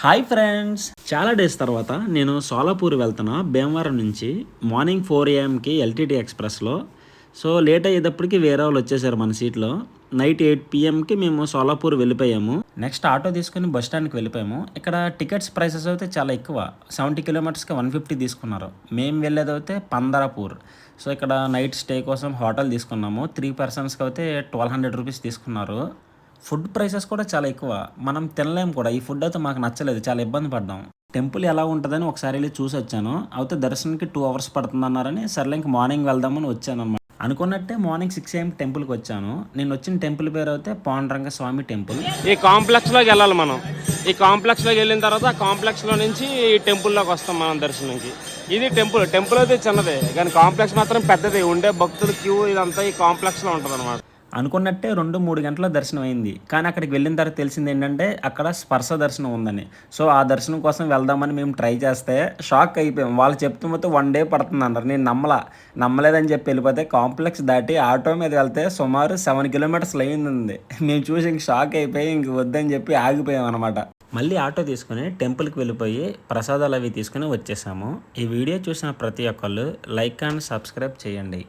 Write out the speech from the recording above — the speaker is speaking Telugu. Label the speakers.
Speaker 1: హాయ్ ఫ్రెండ్స్, చాలా డేస్ తర్వాత నేను సోలాపూర్ వెళ్తున్నా భీమవరం నుంచి. మార్నింగ్ 4 AM ఎల్టీటీ ఎక్స్ప్రెస్లో. సో లేట్ అయ్యేటప్పటికి వేరే వాళ్ళు వచ్చేసారు మన సీట్లో. నైట్ 8 PMకి మేము సోలాపూర్ వెళ్ళిపోయాము. నెక్స్ట్ ఆటో తీసుకుని బస్ స్టాండ్కి వెళ్ళిపోయాము. ఇక్కడ టికెట్స్ ప్రైసెస్ అయితే చాలా ఎక్కువ. 70 కిలోమీటర్స్కి 150 తీసుకున్నారు. మేము వెళ్ళేది అయితే పందరాపూర్. సో ఇక్కడ నైట్ స్టే కోసం హోటల్ తీసుకున్నాము. 3 పర్సన్స్కి అయితే 1200 రూపీస్ తీసుకున్నారు. ఫుడ్ ప్రైసెస్ కూడా చాలా ఎక్కువ. మనం తినలేము కూడా. ఈ ఫుడ్ అయితే మాకు నచ్చలేదు. చాలా ఇబ్బంది పడ్డాం. టెంపుల్ ఎలా ఉంటుందని ఒకసారి వెళ్ళి చూసి వచ్చాను. అయితే దర్శనానికి 2 hours పడుతుందన్నారని సర్లే ఇంక మార్నింగ్ వెళ్దామని వచ్చానన్నమాట. అనుకున్నట్టే మార్నింగ్ 6 AM టెంపుల్కి వచ్చాను. నేను వచ్చిన టెంపుల్ పేరు అయితే పాండురంగ స్వామి టెంపుల్.
Speaker 2: ఈ కాంప్లెక్స్లోకి వెళ్ళాలి మనం. ఈ కాంప్లెక్స్లోకి వెళ్ళిన తర్వాత ఆ కాంప్లెక్స్లో నుంచి ఈ టెంపుల్లోకి వస్తాం మనం దర్శనంకి. ఇది టెంపుల్ అయితే చిన్నదే, కానీ కాంప్లెక్స్ మాత్రం పెద్దది. ఉండే భక్తుల క్యూ ఇదంతా ఈ కాంప్లెక్స్లో ఉంటుంది అనమాట.
Speaker 1: అనుకున్నట్టే 2-3 గంటల దర్శనం అయింది. కానీ అక్కడికి వెళ్ళిన తర్వాత తెలిసింది ఏంటంటే అక్కడ స్పర్శ దర్శనం ఉందని. సో ఆ దర్శనం కోసం వెళ్దామని మేము ట్రై చేస్తే షాక్ అయిపోయాం. వాళ్ళు చెప్తుంటే 1 day పడుతుంది అన్నారు. నేను నమ్మలేదని చెప్పి వెళ్ళిపోతే కాంప్లెక్స్ దాటి ఆటో మీద వెళ్తే సుమారు 7 kilometers అయింది. మేము చూసి ఇంక షాక్ అయిపోయి ఇంక వద్దని చెప్పి ఆగిపోయాం అనమాట. మళ్ళీ ఆటో తీసుకుని టెంపుల్కి వెళ్ళిపోయి ప్రసాదాలు అవి తీసుకుని వచ్చేసాము. ఈ వీడియో చూసిన ప్రతి ఒక్కళ్ళు లైక్ అండ్ సబ్స్క్రైబ్ చేయండి.